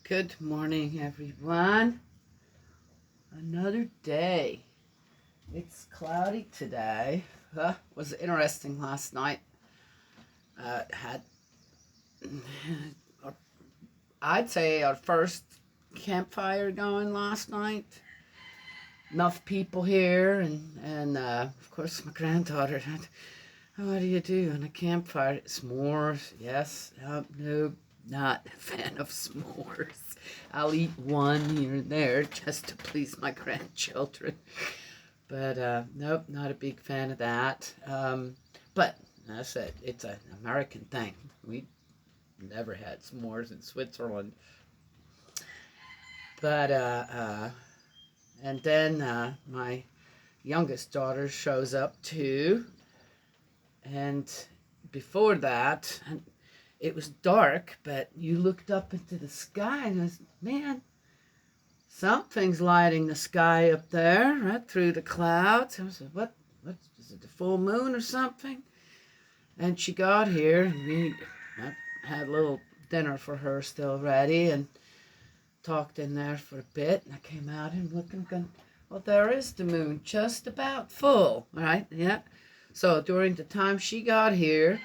Good morning, everyone. Another day. It's cloudy today. Was interesting last night. Had I'd say our first campfire going last night. Enough people here, and of course my granddaughter had. What do you do on a campfire? S'mores, yes. No, not a fan of s'mores. I'll eat one here and there just to please my grandchildren. But nope, not a big fan of that. But as I said, it's an American thing. We never had s'mores in Switzerland. But and then my youngest daughter shows up too, and before that, it was dark, but you looked up into the sky and I was, man, something's lighting the sky up there, right through the clouds. I said, what is it, the full moon or something? And she got here, and we had a little dinner for her still ready, and talked in there for a bit. And I came out and looking, going, well, there is the moon, just about full, right? Yeah. So during the time she got here,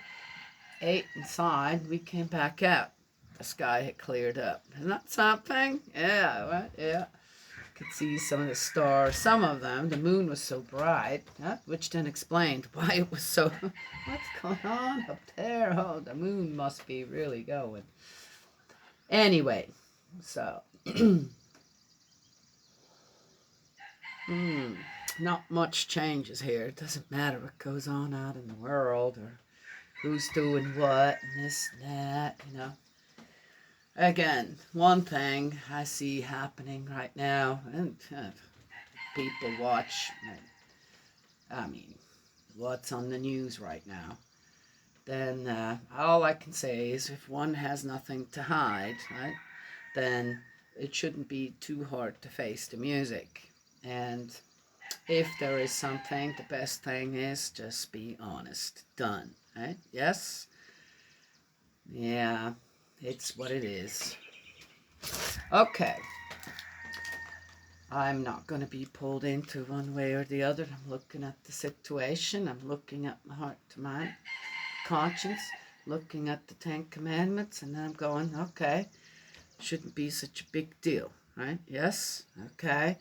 ate inside, we came back out. The sky had cleared up. Isn't that something? Yeah, right? Yeah. Could see some of the stars, some of them. The moon was so bright, which then explained why it was so. What's going on up there? Oh, the moon must be really going. Anyway, so. Not much changes here. It doesn't matter what goes on out in the world or who's doing what and this and that. Again, one thing I see happening right now, and people watch, I mean, what's on the news right now, then all I can say is if one has nothing to hide, right, then it shouldn't be too hard to face the music. And if there is something, the best thing is just be honest. Done, right? Yes? Yeah, it's what it is. Okay. I'm not going to be pulled into one way or the other. I'm looking at the situation. I'm looking at my heart to mind, conscience, looking at the Ten Commandments, and then I'm going, okay, shouldn't be such a big deal, right? Yes? Okay.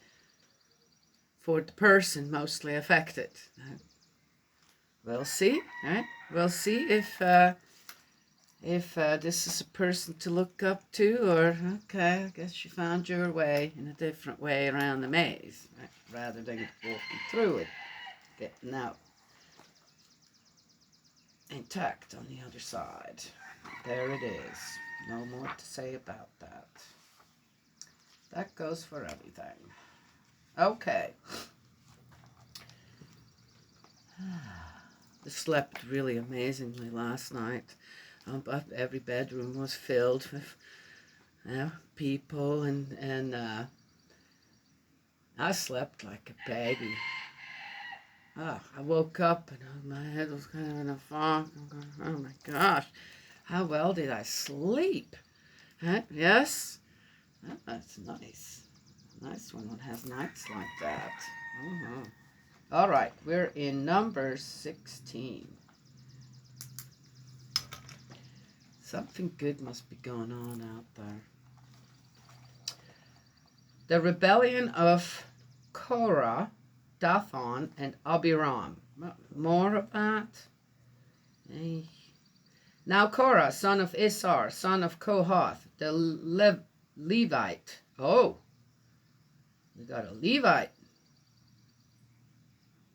For the person mostly affected. We'll see, right? We'll see if this is a person to look up to, or okay, I guess you found your way in a different way around the maze, right? Rather than walking through it, getting out intact on the other side. There it is. No more to say about that. That goes for everything. Okay. I slept really amazingly last night. Every bedroom was filled with people, and I slept like a baby. I woke up and my head was kind of in a fog. I'm going, oh my gosh, how well did I sleep? Yes? That's nice. Nice when one has nights like that. All right, we're in number 16. Something good must be going on out there. The rebellion of Korah, Dathan, and Abiram. More of that? Now Korah, son of Issar, son of Kohath, the Levite. Oh, we got a Levite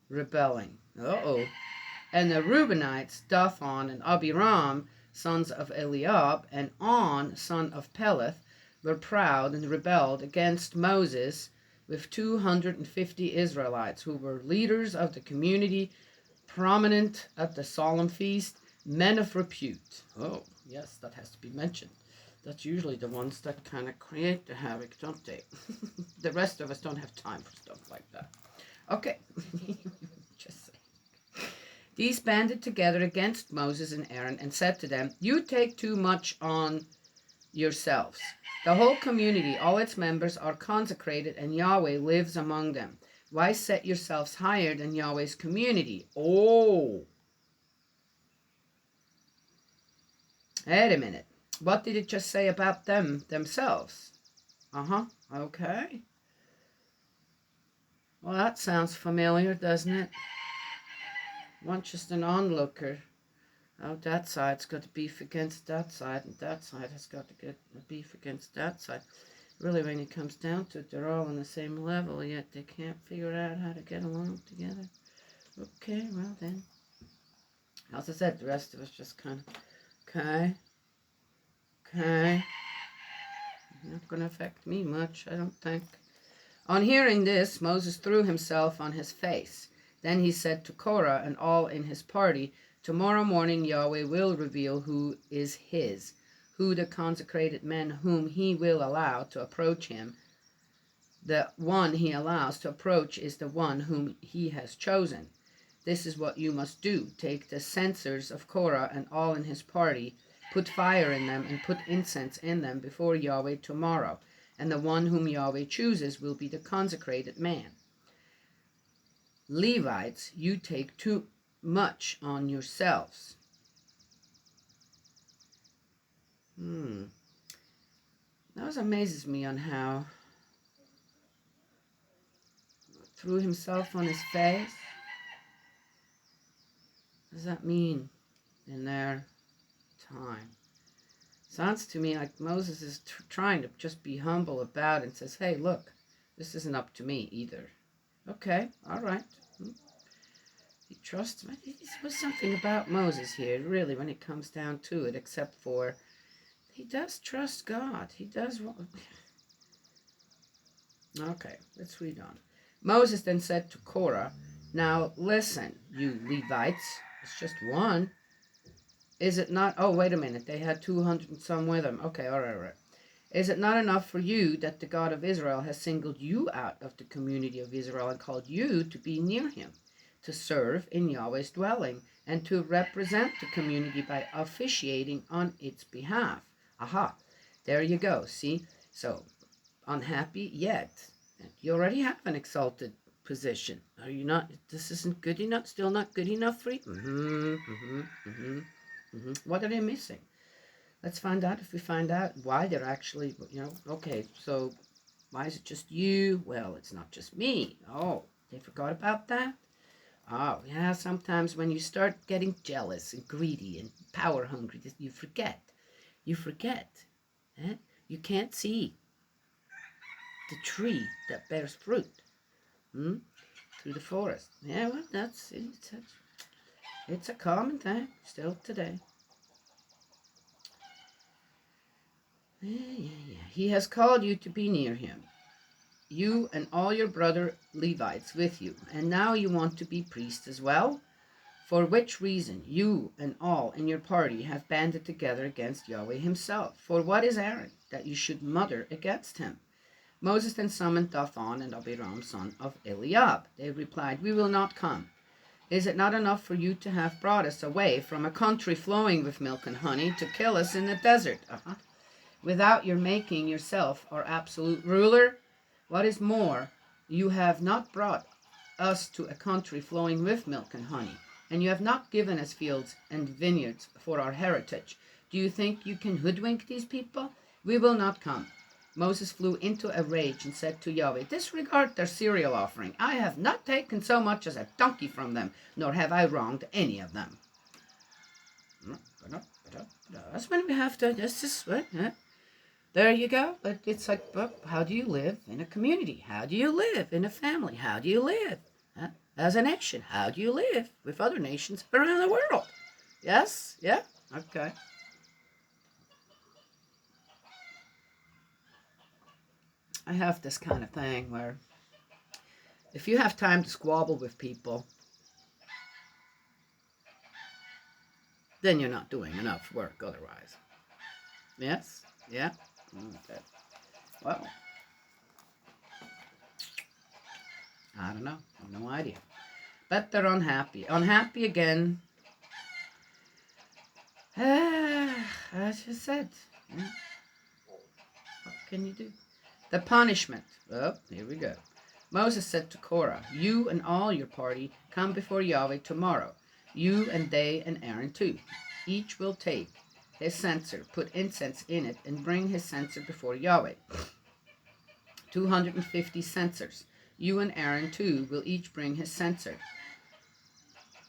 rebelling. Uh-oh. And the Reubenites, Dathan and Abiram, sons of Eliab, and On, son of Peleth, were proud and rebelled against Moses with 250 Israelites who were leaders of the community, prominent at the solemn feast, men of repute. Oh, yes, that has to be mentioned. That's usually the ones that kind of create the havoc, don't they? The rest of us don't have time for stuff like that. Okay. Just saying. These banded together against Moses and Aaron and said to them, you take too much on yourselves. The whole community, all its members, are consecrated, and Yahweh lives among them. Why set yourselves higher than Yahweh's community? Oh, wait a minute. What did it just say about themselves? Okay. Well, that sounds familiar, doesn't it? Not just an onlooker. Oh, that side's got to beef against that side, and that side has got to get a beef against that side. Really, when it comes down to it, they're all on the same level, yet they can't figure out how to get along together. Okay, well then. As I said, the rest of us just kind of, okay. Not going to affect me much, I don't think. On hearing this, Moses threw himself on his face. Then he said to Korah and all in his party, tomorrow morning Yahweh will reveal who is his, who the consecrated men whom he will allow to approach him. The one he allows to approach is the one whom he has chosen. This is what you must do. Take the censers of Korah and all in his party, put fire in them and put incense in them before Yahweh tomorrow, and the one whom Yahweh chooses will be the consecrated man. Levites, you take too much on yourselves. That amazes me on how threw himself on his face. What does that mean in their time? Sounds to me like Moses is trying to just be humble about it and says, hey, look, this isn't up to me either. Okay, all right. He trusts me. There was something about Moses here, really, when it comes down to it, except for he does trust God. He does. Okay, let's read on. Moses then said to Korah, now listen, you Levites. It's just one. Is it not? Oh, wait a minute. They had 200 and some with them. Okay, all right. Is it not enough for you that the God of Israel has singled you out of the community of Israel and called you to be near him, to serve in Yahweh's dwelling, and to represent the community by officiating on its behalf? Aha, there you go. See? So, unhappy yet. You already have an exalted position. Are you not? This isn't good enough? Still not good enough for you? What are they missing? Let's find out. If we find out why they're actually, okay, so why is it just you? Well, it's not just me. Oh, they forgot about that? Oh, yeah, sometimes when you start getting jealous and greedy and power hungry, you forget. You forget. Eh? You can't see the tree that bears fruit through the forest. Yeah, well, it's a common thing still today. Yeah. He has called you to be near him, you and all your brother Levites with you, and now you want to be priests as well? For which reason you and all in your party have banded together against Yahweh himself. For what is Aaron, that you should mutter against him? Moses then summoned Dathan and Abiram, son of Eliab. They replied, we will not come. Is it not enough for you to have brought us away from a country flowing with milk and honey to kill us in the desert? Without your making yourself our absolute ruler? What is more, you have not brought us to a country flowing with milk and honey, and you have not given us fields and vineyards for our heritage. Do you think you can hoodwink these people? We will not come. Moses flew into a rage and said to Yahweh, disregard their cereal offering. I have not taken so much as a donkey from them, nor have I wronged any of them. That's when we have to, this is what, there you go. But it's like, how do you live in a community? How do you live in a family? How do you live as a nation? How do you live with other nations around the world? Yes? Yeah? Okay. I have this kind of thing where if you have time to squabble with people, then you're not doing enough work otherwise. Yes? Yeah? Okay. Well, I don't know. I have no idea. But they're unhappy. Unhappy again. As you said. can you do? The punishment. Oh, here we go. Moses said to Korah, you and all your party come before Yahweh tomorrow, you and they and Aaron too. Each will take his censer, put incense in it, and bring his censer before Yahweh. 250 censers. You and Aaron too will each bring his censer.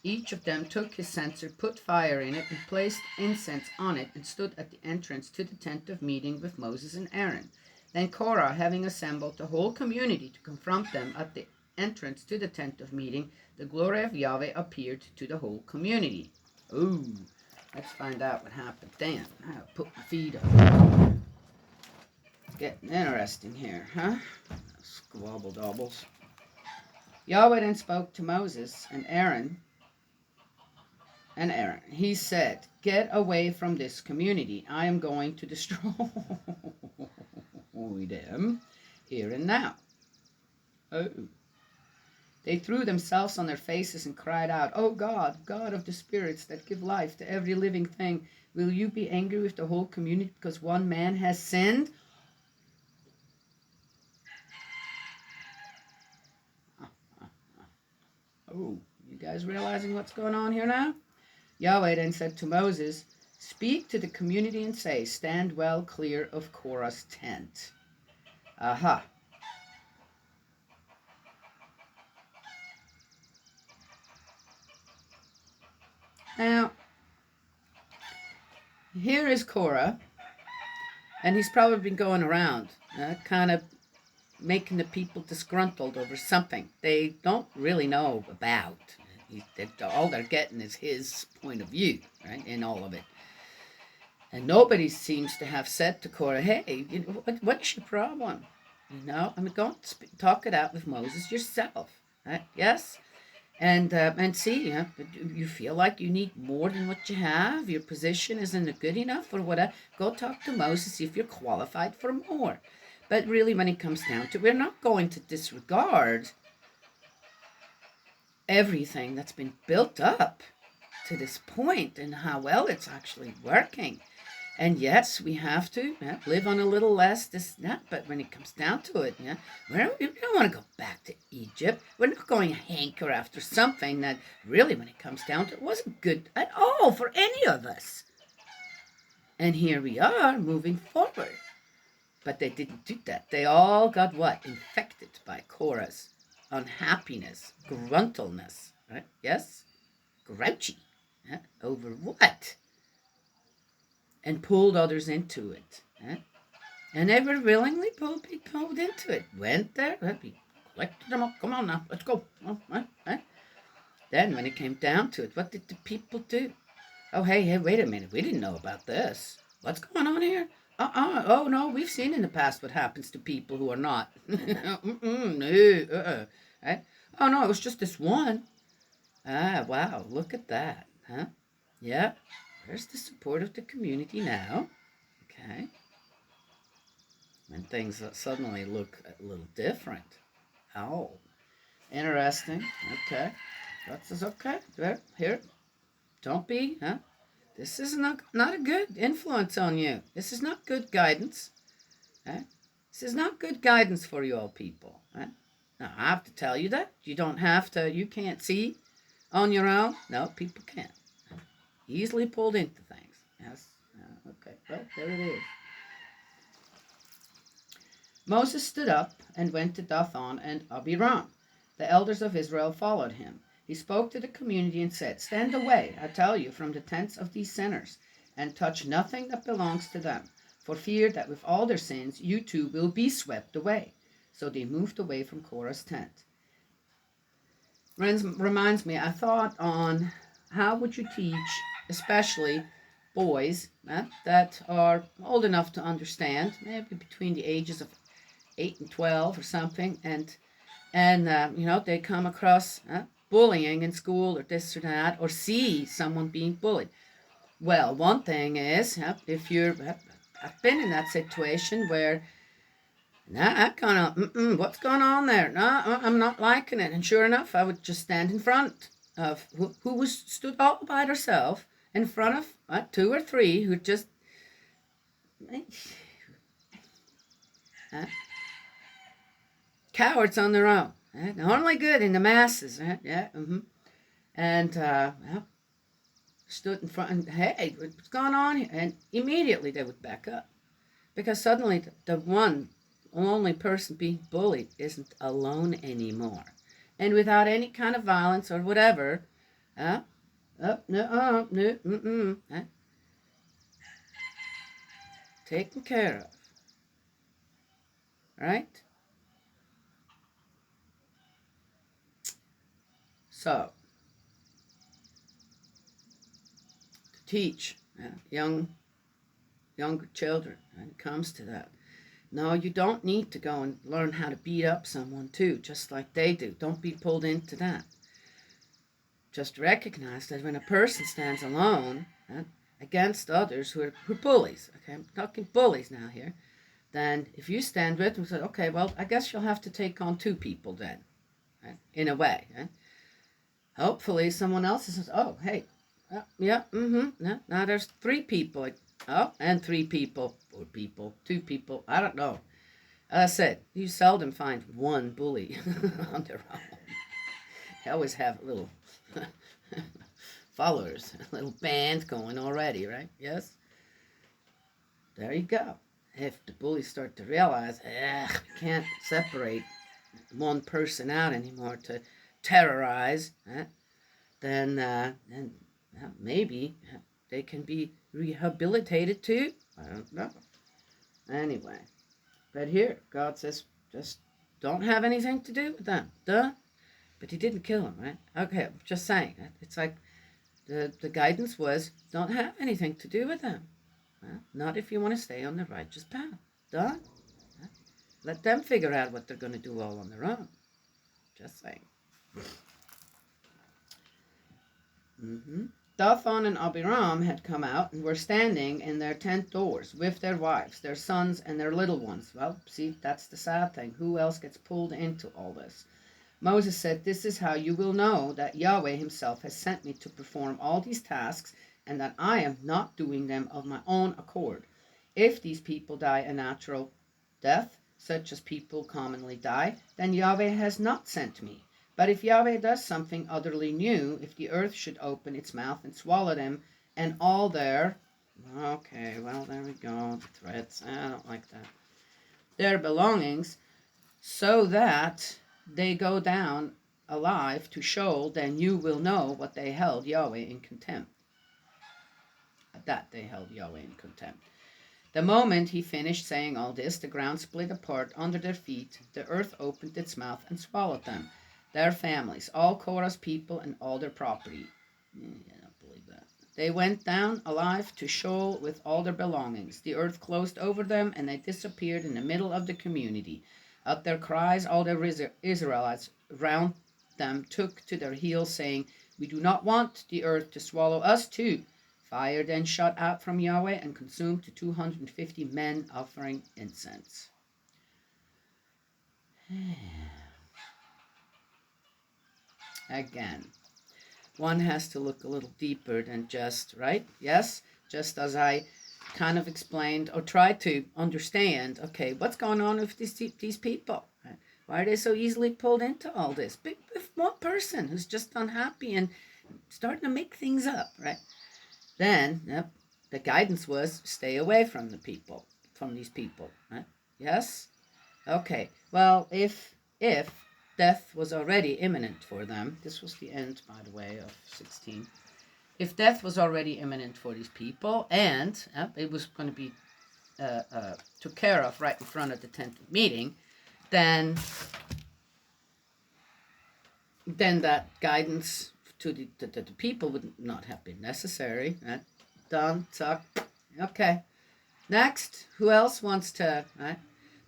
Each of them took his censer, put fire in it, and placed incense on it, and stood at the entrance to the tent of meeting with Moses and Aaron. Then Korah, having assembled the whole community to confront them at the entrance to the tent of meeting, the glory of Yahweh appeared to the whole community. Ooh, let's find out what happened then. I'll put my feet up. It's getting interesting here, huh? Squabble doubles. Yahweh then spoke to Moses and Aaron. He said, get away from this community. I am going to destroy them here and now. Oh. They threw themselves on their faces and cried out, oh God, God of the spirits that give life to every living thing, will you be angry with the whole community because one man has sinned? Oh, you guys realizing what's going on here now? Yahweh then said to Moses, speak to the community and say, stand well clear of Korah's tent. Aha. Now, here is Korah, and he's probably been going around, kind of making the people disgruntled over something they don't really know about. All they're getting is his point of view, right, in all of it. And nobody seems to have said to Korah, hey, what's your problem? Go talk it out with Moses yourself, right? Yes? And see, you feel like you need more than what you have, your position isn't good enough or whatever, go talk to Moses, see if you're qualified for more. But really, when it comes down to it, we're not going to disregard everything that's been built up to this point and how well it's actually working. And yes, we have to live on a little less, but when it comes down to it, we don't want to go back to Egypt. We're not going to hanker after something that really, when it comes down to it, wasn't good at all for any of us. And here we are moving forward. But they didn't do that. They all got what? Infected by Korah's unhappiness, gruntleness, right? Yes? Grouchy. Over what? And pulled others into it. And they were willingly pulled into it. Went there, collected them up. Come on now, let's go. Then when it came down to it, what did the people do? Oh, hey, wait a minute. We didn't know about this. What's going on here? Oh, no, we've seen in the past what happens to people who are not. No, right? Oh, no, it was just this one. Wow, look at that, huh? Yeah, where's the support of the community now? Okay. When things suddenly look a little different. Oh, interesting. Okay. That's okay. Here, don't be, This is not a good influence on you. This is not good guidance. This is not good guidance for you all people. Now, I have to tell you that. You don't have to, you can't see on your own. No, people can't. Easily pulled into things. Yes. Okay. Well, there it is. Moses stood up and went to Dathan and Abiram. The elders of Israel followed him. He spoke to the community and said, stand away, I tell you, from the tents of these sinners, and touch nothing that belongs to them, for fear that with all their sins you too will be swept away. So they moved away from Korah's tent. Reminds me, I thought on how would you teach, especially boys that are old enough to understand, maybe between the ages of 8 and 12 or something, and they come across bullying in school or this or that, or see someone being bullied. Well, one thing is, if I've been in that situation where, I kind of, what's going on there? No, I'm not liking it. And sure enough, I would just stand in front of who stood all by herself in front of 2 or 3 who just, Huh? Cowards on their own. Huh? Normally good in the masses. Huh? Yeah. Mm-hmm. And well, stood in front and, hey, what's going on here? And immediately they would back up. Because suddenly the one only person being bullied isn't alone anymore. And without any kind of violence or whatever, taken care of. Right? So, to teach younger children when it comes to that. No, you don't need to go and learn how to beat up someone too, just like they do. Don't be pulled into that. Just recognize that when a person stands alone against others who are bullies, okay, I'm talking bullies now here, then if you stand with them and say, okay, well, I guess you'll have to take on two people then, right? In a way. Right? Hopefully someone else says, oh, hey, yeah, now there's three people. Like, oh, and three people, four people, two people, I don't know. As I said, you seldom find one bully on their own. They always have a little followers, a little band going already, right? Yes? There you go. If the bullies start to realize, we can't separate one person out anymore to terrorize, then maybe they can be rehabilitated too. I don't know. Anyway, but here, God says, just don't have anything to do with them. Duh. But he didn't kill him, right? Okay, just saying. It's like the guidance was, don't have anything to do with them. Not if you want to stay on the righteous path. Duh. Let them figure out what they're going to do all on their own. Just saying. Dathan and Abiram had come out and were standing in their tent doors with their wives, their sons, and their little ones. Well, see, that's the sad thing. Who else gets pulled into all this? Moses said, this is how you will know that Yahweh himself has sent me to perform all these tasks and that I am not doing them of my own accord. If these people die a natural death, such as people commonly die, then Yahweh has not sent me. But if Yahweh does something utterly new, if the earth should open its mouth and swallow them and all their, okay, well, there we go, the threats, I don't like that, their belongings, so that they go down alive to Sheol, then you will know what they held Yahweh in contempt. That they held Yahweh in contempt. The moment he finished saying all this, the ground split apart under their feet, the earth opened its mouth and swallowed them, their families, all Korah's people, and all their property. I don't believe that. They went down alive to Sheol with all their belongings. The earth closed over them, and they disappeared in the middle of the community. At their cries, all the Israelites round them took to their heels, saying, we do not want the earth to swallow us too. Fire then shot out from Yahweh and consumed the 250 men offering incense. Again, one has to look a little deeper than just, right? Yes, just as I kind of explained or tried to understand, okay, what's going on with these people? Right? Why are they so easily pulled into all this? But if one person who's just unhappy and starting to make things up, right? Then the guidance was stay away from these people, right? Yes? Okay, well, if death was already imminent for them, this was the end, by the way, of 16. If death was already imminent for these people, and it was going to be took care of right in front of the tent of meeting, then that guidance to the people would not have been necessary. Right? Done, suck. Okay. Next, who else wants to, right?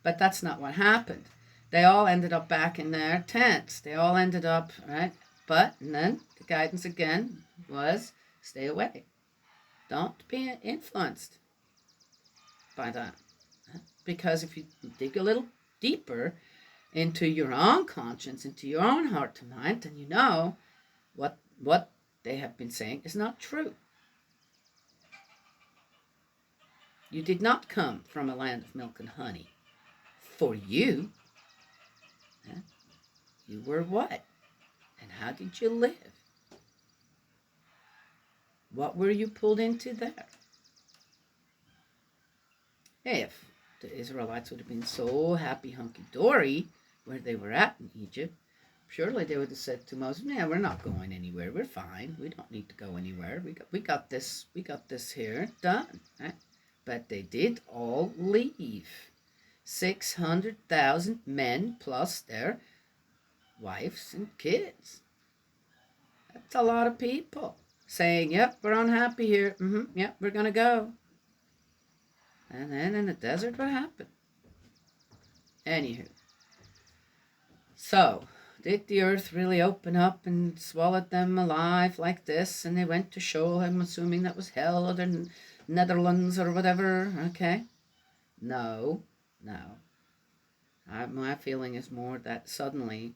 But that's not what happened. They all ended up back in their tents. They all ended up, right? But, and then the guidance again was stay away. Don't be influenced by that. Because if you dig a little deeper into your own conscience, into your own heart and mind, then you know what they have been saying is not true. You did not come from a land of milk and honey. for you. Huh? You were what? And how did you live? What were you pulled into there? If the Israelites would have been so happy hunky-dory where they were at in Egypt, surely they would have said to Moses, "Yeah, we're not going anywhere. We're fine. We don't need to go anywhere. We got this. We got this here done." Right? But they did all leave. 600,000 men plus their wives and kids. That's a lot of people saying, "Yep, we're unhappy here. Yep, we're gonna go." And then in the desert, what happened? Anywho, so did the earth really open up and swallowed them alive like this? And they went to Sheol, I'm assuming that was hell or the Netherlands or whatever. Okay. No. My feeling is more that suddenly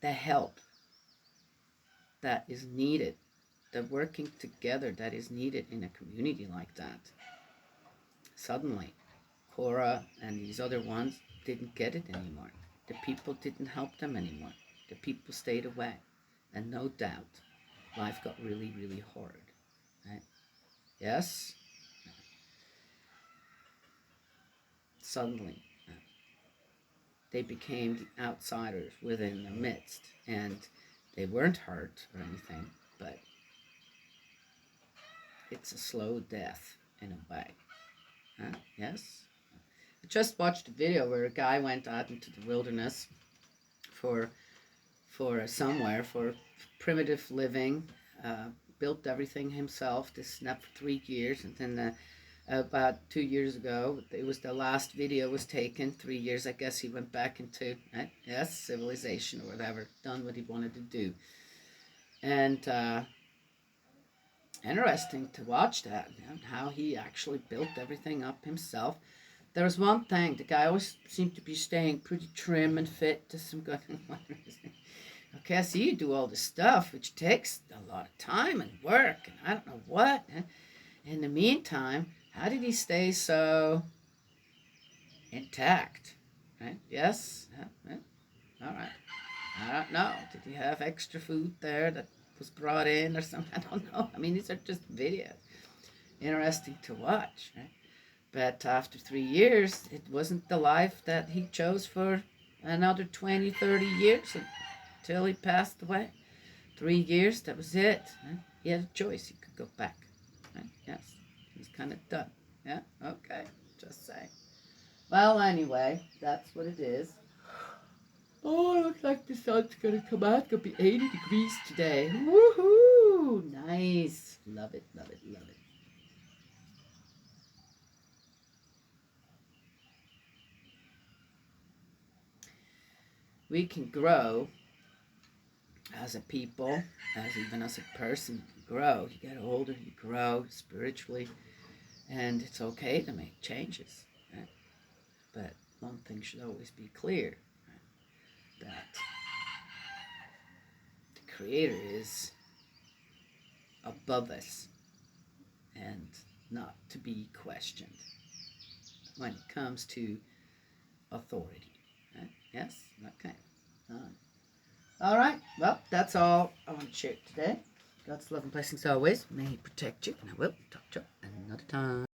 the help that is needed, the working together that is needed in a community like that, suddenly Korah and these other ones didn't get it anymore. The people didn't help them anymore. The people stayed away. And no doubt, life got really, really hard. Right? Yes? Suddenly, they became the outsiders within their midst. And they weren't hurt or anything, but it's a slow death in a way. Yes? I just watched a video where a guy went out into the wilderness for somewhere for primitive living, built everything himself. This not for 3 years, and then about 2 years ago, it was the last video was taken. 3 years, I guess, he went back into civilization or whatever, done what he wanted to do, and interesting to watch that, how he actually built everything up himself. There was one thing, the guy always seemed to be staying pretty trim and fit to some good. Okay, I see you do all this stuff, which takes a lot of time and work, and I don't know what. In the meantime, how did he stay so intact? Right? Yes? All right. I don't know. Did he have extra food there that was brought in or something? I don't know. I mean, these are just videos. Interesting to watch, right? But after 3 years, it wasn't the life that he chose for another 20, 30 years until he passed away. 3 years, that was it. Right? He had a choice. He could go back. Right? Yes. He's kind of done. Yeah? Okay. Just saying. Well, anyway, that's what it is. Oh, it looks like the sun's going to come out. It's going to be 80 degrees today. Woohoo! Nice. Love it, love it, love it. We can grow as a people, even as a person. You grow. You get older, you grow spiritually, and it's okay to make changes. Right? But one thing should always be clear, right? That the Creator is above us and not to be questioned when it comes to authority. Right? Yes? Okay. All right. Well, that's all I want to share today. God's love and blessings always. May He protect you, and I will talk to you another time.